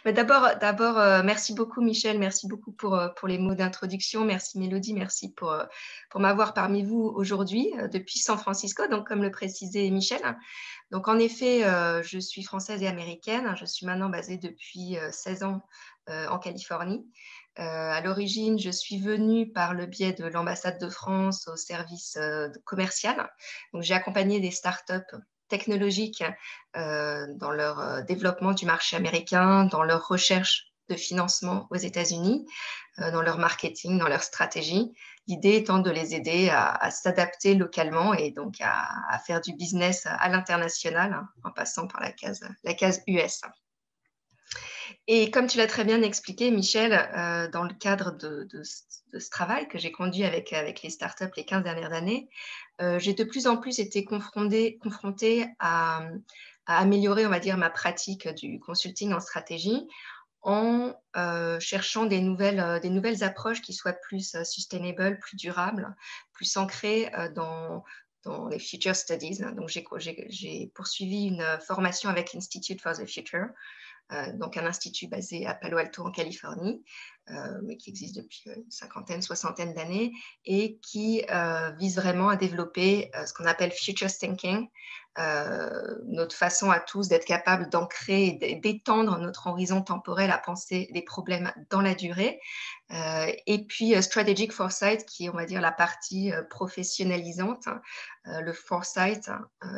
Mais d'abord, merci beaucoup Michel, merci beaucoup pour les mots d'introduction. Merci Mélodie, merci pour m'avoir parmi vous aujourd'hui depuis San Francisco, donc comme le précisait Michel. Donc en effet, je suis française et américaine. Je suis maintenant basée depuis 16 ans en Californie. À l'origine, je suis venue par le biais de l'ambassade de France au service commercial. Donc j'ai accompagné des startups technologiques dans leur développement du marché américain, dans leur recherche de financement aux États-Unis, dans leur marketing, dans leur stratégie. L'idée étant de les aider à s'adapter localement et donc à faire du business à l'international hein, en passant par la case US. Et comme tu l'as très bien expliqué, Michel, dans le cadre de ce travail que j'ai conduit avec les startups les 15 dernières années, j'ai de plus en plus été confrontée à améliorer, on va dire, ma pratique du consulting en stratégie en cherchant des nouvelles approches qui soient plus sustainable, plus durables, plus ancrées dans les future studies. Donc, j'ai poursuivi une formation avec l'Institute for the Future, donc un institut basé à Palo Alto en Californie, mais qui existe depuis une cinquantaine, soixantaine d'années et qui vise vraiment à développer ce qu'on appelle future thinking, notre façon à tous d'être capable d'ancrer et d'étendre notre horizon temporel à penser les problèmes dans la durée. Et puis strategic foresight, qui est, on va dire, la partie professionnalisante, le foresight,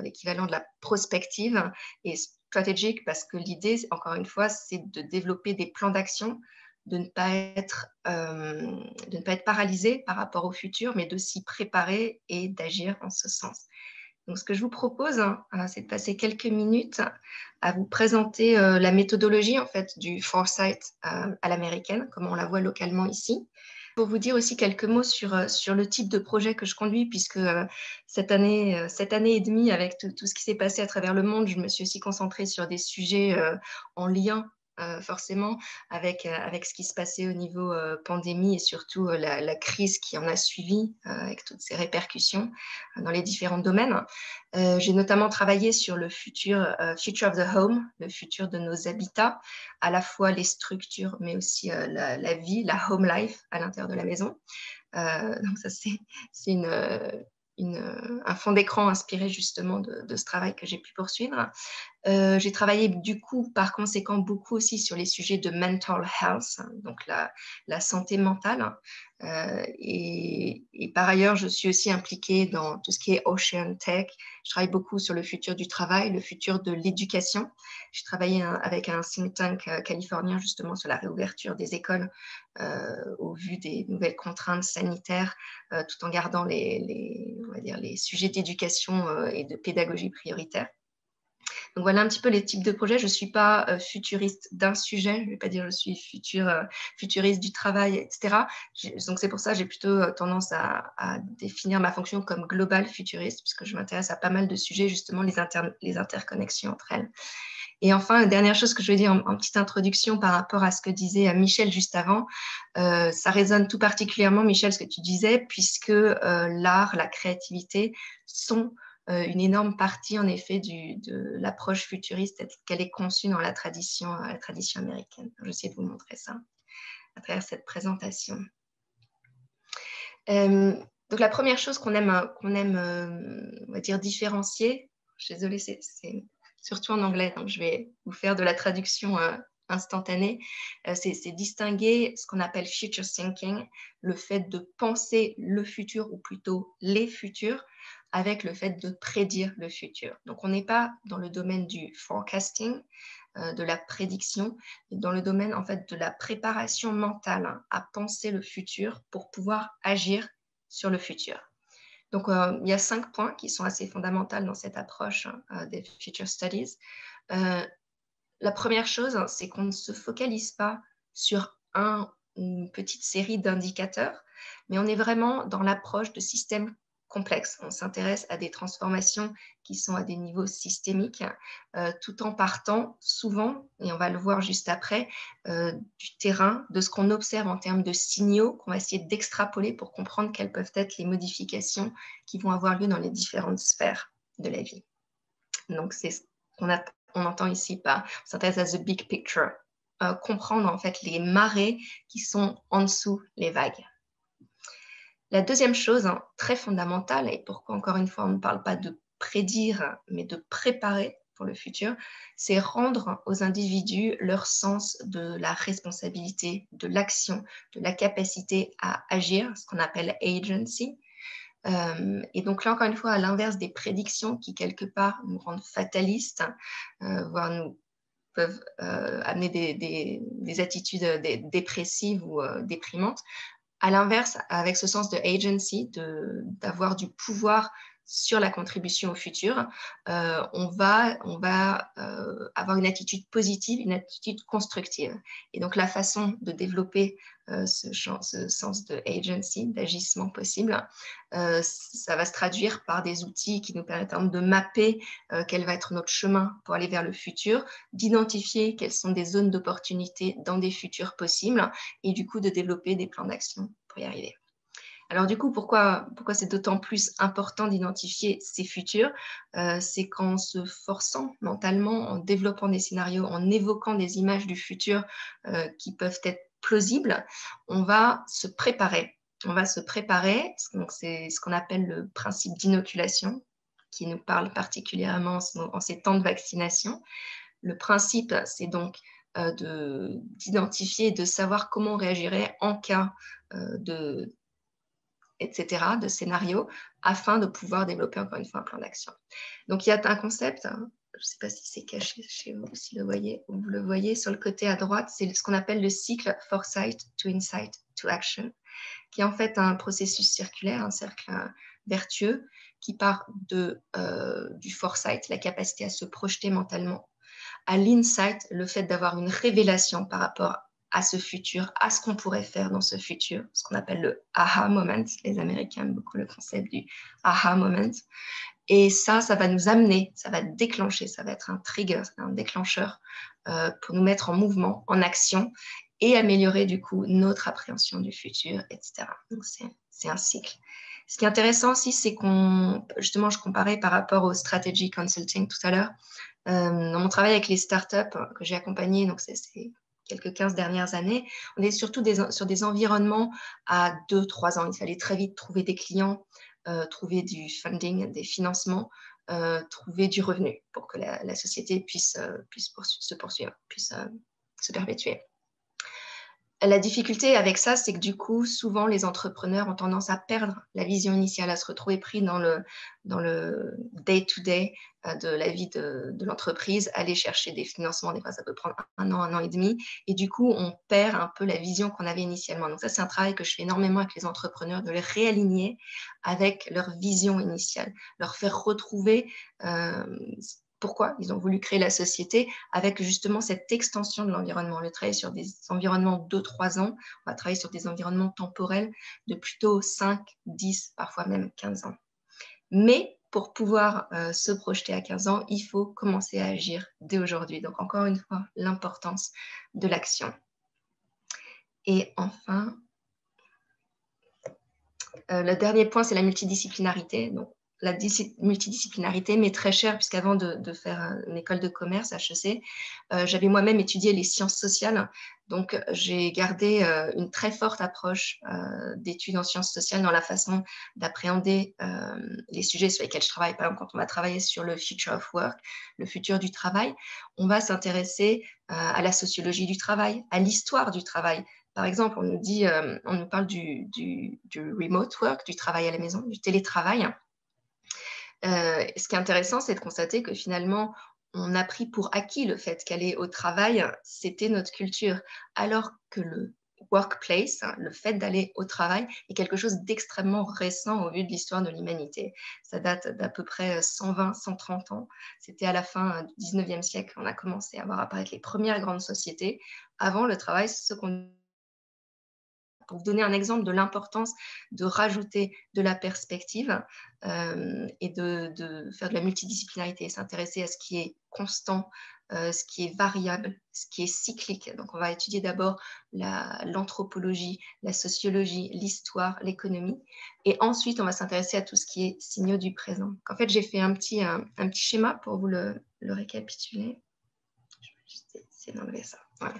l'équivalent de la prospective, et stratégique parce que l'idée, encore une fois, c'est de développer des plans d'action, de ne pas être paralysé par rapport au futur, mais de s'y préparer et d'agir en ce sens. Donc, ce que je vous propose, hein, c'est de passer quelques minutes à vous présenter la méthodologie en fait, du foresight à l'américaine, comme on la voit localement ici. Pour vous dire aussi quelques mots sur le type de projet que je conduis, puisque cette année et demie, avec tout ce qui s'est passé à travers le monde, je me suis aussi concentrée sur des sujets en lien forcément avec ce qui se passait au niveau pandémie et surtout la crise qui en a suivi avec toutes ces répercussions dans les différents domaines. J'ai notamment travaillé sur le future of the home, le futur de nos habitats, à la fois les structures, mais aussi la vie, la home life à l'intérieur de la maison. Donc ça, c'est un fond d'écran inspiré justement de ce travail que j'ai pu poursuivre. J'ai travaillé du coup, par conséquent, beaucoup aussi sur les sujets de mental health, donc la santé mentale. Et par ailleurs, je suis aussi impliquée dans tout ce qui est Ocean Tech. Je travaille beaucoup sur le futur du travail, le futur de l'éducation. J'ai travaillé avec un think tank californien justement sur la réouverture des écoles au vu des nouvelles contraintes sanitaires, tout en gardant on va dire, les sujets d'éducation et de pédagogie prioritaires. Donc voilà un petit peu les types de projets. Je ne suis pas futuriste d'un sujet, je ne vais pas dire je suis futuriste du travail, etc. Donc c'est pour ça que j'ai plutôt tendance à définir ma fonction comme global futuriste, puisque je m'intéresse à pas mal de sujets, justement les interconnexions entre elles. Et enfin, dernière chose que je veux dire en petite introduction par rapport à ce que disait Michel juste avant, ça résonne tout particulièrement, Michel, ce que tu disais, puisque l'art, la créativité sont une énorme partie, en effet, de l'approche futuriste telle qu'elle est conçue dans la tradition américaine. Je vais essayer de vous montrer ça à travers cette présentation. Donc, la première chose qu'on aime on va dire, différencier, je suis désolée, c'est surtout en anglais, donc je vais vous faire de la traduction instantanée, c'est distinguer ce qu'on appelle future thinking, le fait de penser le futur, ou plutôt les futurs, avec le fait de prédire le futur. Donc, on n'est pas dans le domaine du forecasting, de la prédiction, mais dans le domaine en fait de la préparation mentale à penser le futur pour pouvoir agir sur le futur. Donc, il y a 5 points qui sont assez fondamentaux dans cette approche des Future Studies. La première chose, c'est qu'on ne se focalise pas sur une petite série d'indicateurs, mais on est vraiment dans l'approche de systèmes complexes. On s'intéresse à des transformations qui sont à des niveaux systémiques, tout en partant souvent, et on va le voir juste après, du terrain, de ce qu'on observe en termes de signaux qu'on va essayer d'extrapoler pour comprendre quelles peuvent être les modifications qui vont avoir lieu dans les différentes sphères de la vie. Donc, c'est ce qu'on entend ici par, on s'intéresse à the big picture comprendre en fait les marées qui sont en dessous les vagues. La deuxième chose, hein, très fondamentale, et pourquoi encore une fois on ne parle pas de prédire, mais de préparer pour le futur, c'est rendre aux individus leur sens de la responsabilité, de l'action, de la capacité à agir, ce qu'on appelle agency. Et donc là, encore une fois, à l'inverse des prédictions qui, quelque part, nous rendent fatalistes, voire nous peuvent amener des attitudes dépressives ou déprimantes. À l'inverse, avec ce sens de agency, d'avoir du pouvoir sur la contribution au futur, on va avoir une attitude positive, une attitude constructive. Et donc, la façon de développer ce sens de agency, d'agissement possible, ça va se traduire par des outils qui nous permettent de mapper quel va être notre chemin pour aller vers le futur, d'identifier quelles sont des zones d'opportunité dans des futurs possibles et du coup de développer des plans d'action pour y arriver. Alors du coup, pourquoi c'est d'autant plus important d'identifier ces futurs? C'est qu'en se forçant mentalement, en développant des scénarios, en évoquant des images du futur qui peuvent être plausibles, on va se préparer. On va se préparer, donc c'est ce qu'on appelle le principe d'inoculation, qui nous parle particulièrement en ces temps de vaccination. Le principe, c'est donc d'identifier et de savoir comment on réagirait en cas etc., de scénarios, afin de pouvoir développer encore une fois un plan d'action. Donc, il y a un concept, hein, je ne sais pas si c'est caché chez vous, si vous le voyez sur le côté à droite, c'est ce qu'on appelle le cycle Foresight to Insight to Action, qui est en fait un processus circulaire, un cercle vertueux, qui part du foresight, la capacité à se projeter mentalement, à l'insight, le fait d'avoir une révélation par rapport à ce futur, à ce qu'on pourrait faire dans ce futur, ce qu'on appelle le aha moment. Les Américains aiment beaucoup le concept du aha moment. Et ça va nous amener, ça va déclencher, ça va être un trigger, un déclencheur pour nous mettre en mouvement, en action et améliorer du coup notre appréhension du futur, etc. Donc c'est un cycle. Ce qui est intéressant aussi, c'est justement, je comparais par rapport au strategy consulting tout à l'heure. Dans mon travail avec les startups que j'ai accompagnées, donc c'est quelques 15 dernières années, on est surtout sur des environnements à 2-3 ans. Il fallait très vite trouver des clients, trouver du funding, des financements, trouver du revenu pour que la société puisse se poursuivre, puisse se perpétuer. La difficulté avec ça, c'est que du coup, souvent, les entrepreneurs ont tendance à perdre la vision initiale, à se retrouver pris dans le day-to-day de la vie de l'entreprise, aller chercher des financements, des fois ça peut prendre un an et demi, et du coup, on perd un peu la vision qu'on avait initialement. Donc ça, c'est un travail que je fais énormément avec les entrepreneurs, de les réaligner avec leur vision initiale, leur faire retrouver pourquoi ils ont voulu créer la société avec justement cette extension de l'environnement. On va travailler sur des environnements de 2-3 ans, on va travailler sur des environnements temporels de plutôt 5, 10, parfois même 15 ans. Mais pour pouvoir se projeter à 15 ans, il faut commencer à agir dès aujourd'hui. Donc encore une fois, l'importance de l'action. Et enfin, le dernier point, c'est la multidisciplinarité. Donc, la multidisciplinarité m'est très chère, puisqu'avant de faire une école de commerce, HEC, j'avais moi-même étudié les sciences sociales. Donc, j'ai gardé une très forte approche d'études en sciences sociales dans la façon d'appréhender les sujets sur lesquels je travaille. Par exemple, quand on va travailler sur le future of work, le futur du travail, on va s'intéresser à la sociologie du travail, à l'histoire du travail. Par exemple, on nous parle du remote work, du travail à la maison, du télétravail. Ce qui est intéressant, c'est de constater que finalement, on a pris pour acquis le fait qu'aller au travail, c'était notre culture, alors que le workplace, le fait d'aller au travail, est quelque chose d'extrêmement récent au vu de l'histoire de l'humanité. Ça date d'à peu près 120, 130 ans. C'était à la fin du 19e siècle qu'on a commencé à voir apparaître les premières grandes sociétés. Avant, le travail, c'est ce qu'on... Pour vous donner un exemple de l'importance de rajouter de la perspective et de faire de la multidisciplinarité, s'intéresser à ce qui est constant, ce qui est variable, ce qui est cyclique. Donc, on va étudier d'abord l'anthropologie, la sociologie, l'histoire, l'économie. Et ensuite, on va s'intéresser à tout ce qui est signaux du présent. Donc, en fait, j'ai fait un petit schéma pour vous le récapituler. Je vais juste C'est d'enlever ça. Voilà.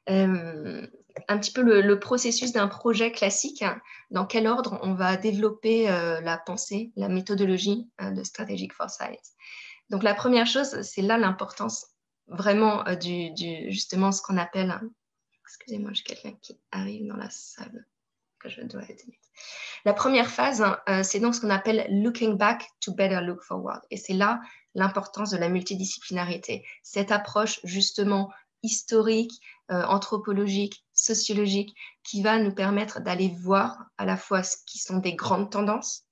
Un petit peu le processus d'un projet classique, dans quel ordre on va développer la pensée, la méthodologie de Strategic Foresight. Donc la première chose, c'est là l'importance vraiment justement ce qu'on appelle, excusez-moi, j'ai quelqu'un qui arrive dans la salle que je dois aider. La première phase, c'est donc ce qu'on appelle looking back to better look forward. Et c'est là l'importance de la multidisciplinarité. Cette approche justement historique, anthropologique, sociologique, qui va nous permettre d'aller voir à la fois ce qui sont des grandes tendances,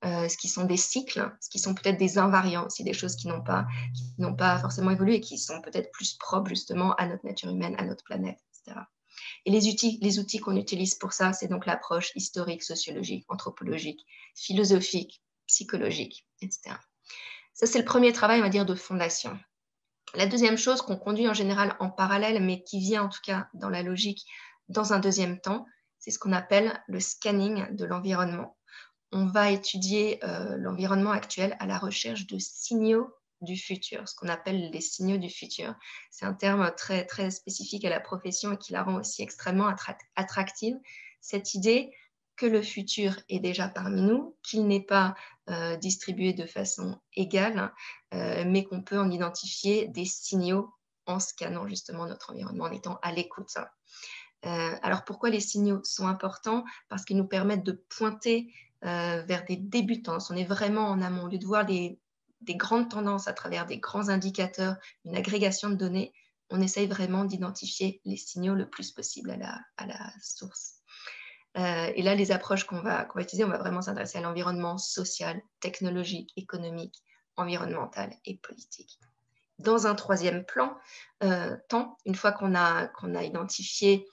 ce qui sont des cycles, ce qui sont peut-être des invariants aussi, des choses qui n'ont pas forcément évolué et qui sont peut-être plus propres justement à notre nature humaine, à notre planète, etc. Et les outils qu'on utilise pour ça, c'est donc l'approche historique, sociologique, anthropologique, philosophique, psychologique, etc. Ça, c'est le premier travail, on va dire, de fondation. La deuxième chose qu'on conduit en général en parallèle, mais qui vient en tout cas dans la logique dans un deuxième temps, c'est ce qu'on appelle le scanning de l'environnement. On va étudier l'environnement actuel à la recherche de signaux du futur, ce qu'on appelle les signaux du futur. C'est un terme très, très spécifique à la profession et qui la rend aussi extrêmement attractive. Cette idée que le futur est déjà parmi nous, qu'il n'est pas distribué de façon égale, mais qu'on peut en identifier des signaux en scannant justement notre environnement, en étant à l'écoute. Alors pourquoi les signaux sont importants? Parce qu'ils nous permettent de pointer vers des débutants. On est vraiment en amont. Au lieu de voir des grandes tendances à travers des grands indicateurs, une agrégation de données, on essaye vraiment d'identifier les signaux le plus possible à la source. Et là, les approches qu'on va utiliser, on va vraiment s'intéresser à l'environnement social, technologique, économique, environnemental et politique. Dans un troisième temps, une fois qu'on a identifié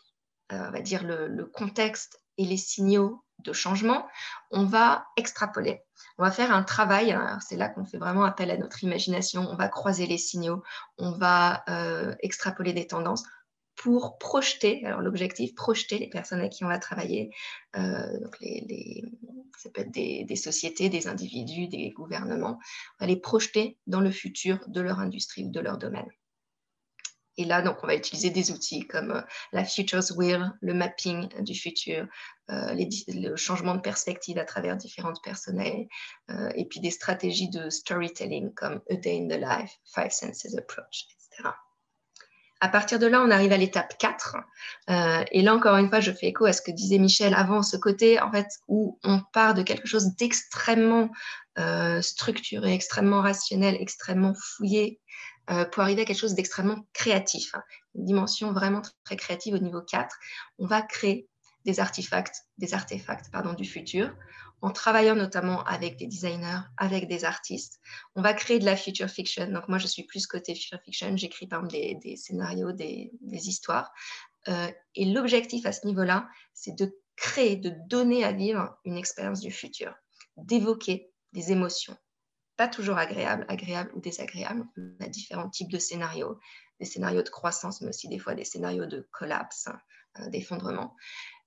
on va dire, le contexte et les signaux de changement, on va extrapoler. On va faire un travail, c'est là qu'on fait vraiment appel à notre imagination, on va croiser les signaux, on va extrapoler des tendances pour projeter, alors l'objectif, projeter les personnes avec qui on va travailler, donc ça peut être des sociétés, des individus, des gouvernements, on va les projeter dans le futur de leur industrie ou de leur domaine. Et là, donc, on va utiliser des outils comme la Futures Wheel, le mapping du futur, le changement de perspective à travers différentes personnes, et puis des stratégies de storytelling comme A Day in the Life, Five Senses Approach, etc. À partir de là, on arrive à l'étape 4. Et là, encore une fois, je fais écho à ce que disait Michel avant, ce côté en fait, où on part de quelque chose d'extrêmement structuré, extrêmement rationnel, extrêmement fouillé, pour arriver à quelque chose d'extrêmement créatif. Une dimension vraiment très créative au niveau 4. On va créer des artefacts du futur, en travaillant notamment avec des designers, avec des artistes. On va créer de la future fiction. Donc moi, je suis plus côté future fiction. J'écris par exemple des scénarios, des histoires. Et l'objectif à ce niveau-là, c'est de créer, de donner à vivre une expérience du futur, d'évoquer des émotions, pas toujours agréables ou désagréables. On a différents types de scénarios, des scénarios de croissance, mais aussi des fois des scénarios de collapse, d'effondrement.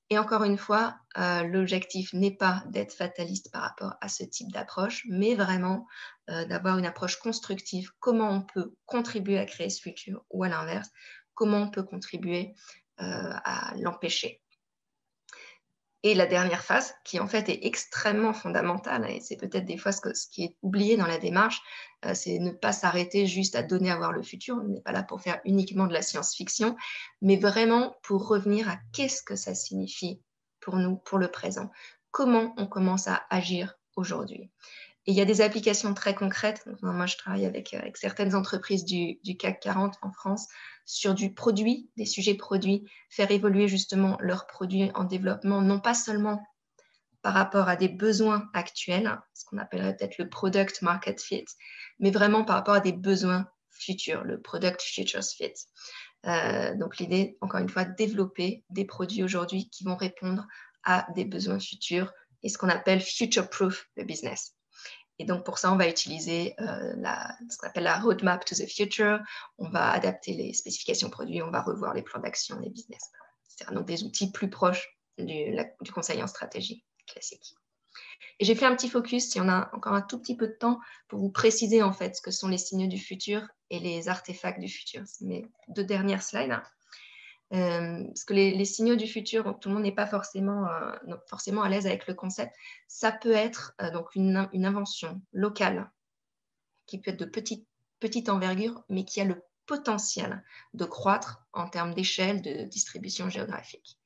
Et encore une fois, l'objectif n'est pas d'être fataliste par rapport à ce type d'approche, mais vraiment d'avoir une approche constructive. Comment on peut contribuer à créer ce futur, ou à l'inverse, comment on peut contribuer à l'empêcher. Et la dernière phase, qui en fait est extrêmement fondamentale, et c'est peut-être des fois ce qui est oublié dans la démarche, c'est ne pas s'arrêter juste à donner à voir le futur. On n'est pas là pour faire uniquement de la science-fiction, mais vraiment pour revenir à qu'est-ce que ça signifie pour nous, pour le présent. Comment on commence à agir aujourd'hui. Et il y a des applications très concrètes. Donc, moi, je travaille avec certaines entreprises du CAC 40 en France sur du produit, des sujets produits, faire évoluer justement leurs produits en développement, non pas seulement par rapport à des besoins actuels, ce qu'on appellerait peut-être le product market fit, mais vraiment par rapport à des besoins futurs, le product futures fit. Donc l'idée, encore une fois, développer des produits aujourd'hui qui vont répondre à des besoins futurs et ce qu'on appelle future-proof le business. Et donc, pour ça, on va utiliser ce qu'on appelle la roadmap to the future. On va adapter les spécifications produits, on va revoir les plans d'action, les business plans, etc. Donc, des outils plus proches du conseil en stratégie classique. Et j'ai fait un petit focus, si on a encore un tout petit peu de temps, pour vous préciser en fait ce que sont les signaux du futur et les artefacts du futur. C'est mes 2 dernières slides. Parce que les signaux du futur, donc tout le monde n'est pas forcément à l'aise avec le concept. Ça peut être donc une invention locale qui peut être de petite envergure, mais qui a le potentiel de croître en termes d'échelle, de distribution géographique.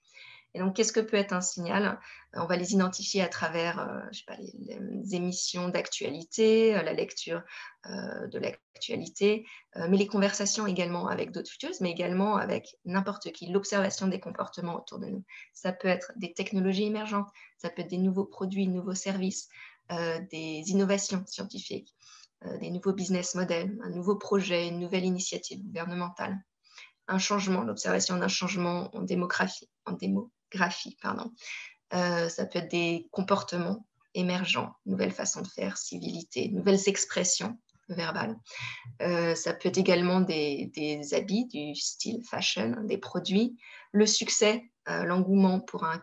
Et donc, qu'est-ce que peut être un signal? On va les identifier à travers je sais pas, les émissions d'actualité, la lecture de l'actualité, mais les conversations également avec d'autres futurs, mais également avec n'importe qui, l'observation des comportements autour de nous. Ça peut être des technologies émergentes, ça peut être des nouveaux produits, nouveaux services, des innovations scientifiques, des nouveaux business models, un nouveau projet, une nouvelle initiative gouvernementale, un changement, l'observation d'un changement en démographie, pardon. Ça peut être des comportements émergents, nouvelles façons de faire, civilité, nouvelles expressions verbales. Ça peut être également des habits, du style fashion, des produits, le succès, l'engouement pour un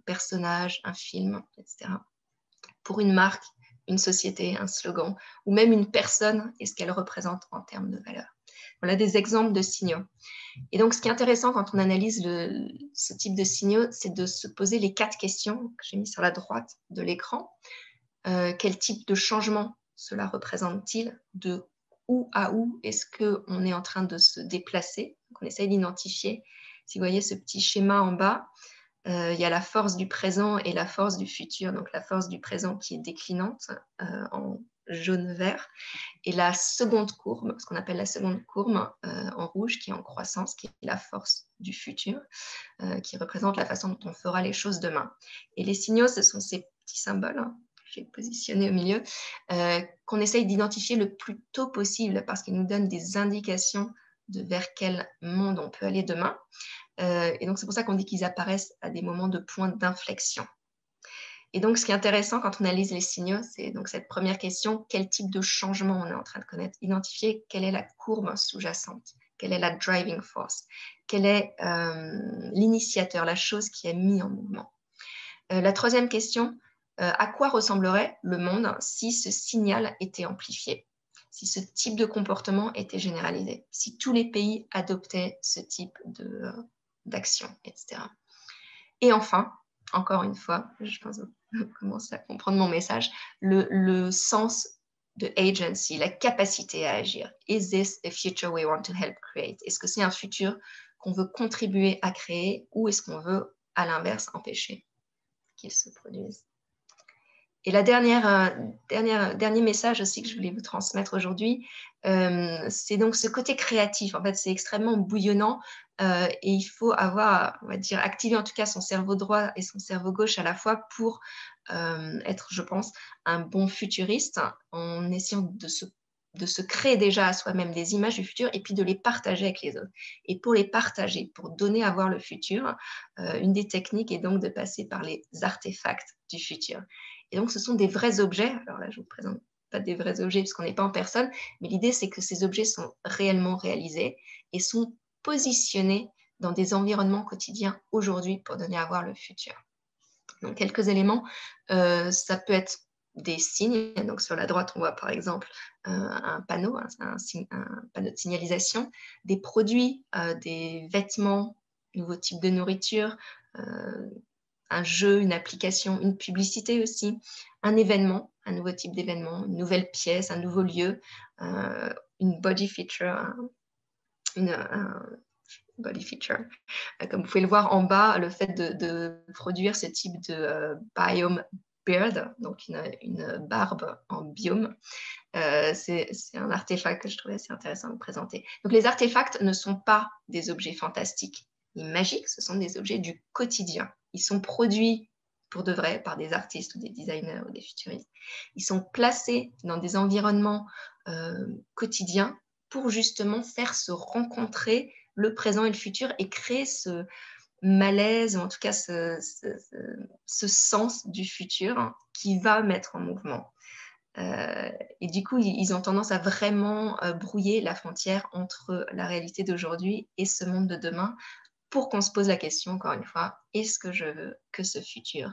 personnage, un film, etc. Pour une marque, une société, un slogan, ou même une personne et ce qu'elle représente en termes de valeur. Voilà des exemples de signaux. Et donc, ce qui est intéressant quand on analyse ce type de signaux, c'est de se poser les 4 questions que j'ai mis sur la droite de l'écran. Quel type de changement cela représente-t-il? De où à où est-ce qu'on est en train de se déplacer? Donc, on essaye d'identifier. Si vous voyez ce petit schéma en bas, il y a la force du présent et la force du futur. Donc, la force du présent qui est déclinante en jaune-vert. Et la seconde courbe, ce qu'on appelle la seconde courbe en rouge, qui est en croissance, qui est la force du futur, qui représente la façon dont on fera les choses demain. Et les signaux, ce sont ces petits symboles que j'ai positionnés au milieu, qu'on essaye d'identifier le plus tôt possible parce qu'ils nous donnent des indications de vers quel monde on peut aller demain. Et donc, c'est pour ça qu'on dit qu'ils apparaissent à des moments de point d'inflexion. Et donc, ce qui est intéressant quand on analyse les signaux, c'est donc cette première question, quel type de changement on est en train de connaître? Identifier quelle est la courbe sous-jacente, quelle est la driving force, quel est l'initiateur, la chose qui a mis en mouvement. La troisième question, à quoi ressemblerait le monde si ce signal était amplifié, si ce type de comportement était généralisé, si tous les pays adoptaient ce type d'action, etc. Et enfin, encore une fois, je pense que vous commencez à comprendre mon message, le sens de agency, la capacité à agir. Is this a future we want to help create? Est-ce que c'est un futur qu'on veut contribuer à créer ou est-ce qu'on veut, à l'inverse, empêcher qu'il se produise? Et la dernier message aussi que je voulais vous transmettre aujourd'hui, c'est donc ce côté créatif. En fait, c'est extrêmement bouillonnant et il faut avoir, on va dire, activé en tout cas son cerveau droit et son cerveau gauche à la fois pour être, je pense, un bon futuriste en essayant de se créer déjà à soi-même des images du futur et puis de les partager avec les autres. Et pour les partager, pour donner à voir le futur, une des techniques est donc de passer par les artefacts du futur. Et donc, ce sont des vrais objets. Alors là, je ne vous présente pas des vrais objets puisqu'on n'est pas en personne, mais l'idée, c'est que ces objets sont réellement réalisés et sont positionnés dans des environnements quotidiens aujourd'hui pour donner à voir le futur. Donc, quelques éléments, ça peut être des signes. Donc, sur la droite, on voit par exemple un panneau, un panneau de signalisation, des produits, des vêtements, nouveaux types de nourriture, un jeu, une application, une publicité aussi, un événement, un nouveau type d'événement, une nouvelle pièce, un nouveau lieu, une body feature, un body feature. Comme vous pouvez le voir en bas, le fait de produire ce type de biome beard, donc une barbe en biome, c'est un artefact que je trouvais assez intéressant de vous présenter. Donc les artefacts ne sont pas des objets fantastiques ni magiques, ce sont des objets du quotidien. Ils sont produits pour de vrai par des artistes ou des designers ou des futuristes. Ils sont placés dans des environnements quotidiens pour justement faire se rencontrer le présent et le futur et créer ce malaise, ou en tout cas ce sens du futur qui va mettre en mouvement. Et du coup, ils ont tendance à vraiment brouiller la frontière entre la réalité d'aujourd'hui et ce monde de demain pour qu'on se pose la question, encore une fois, est-ce que je veux que ce futur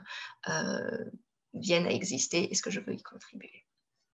viennent à exister? Est-ce que je veux y contribuer?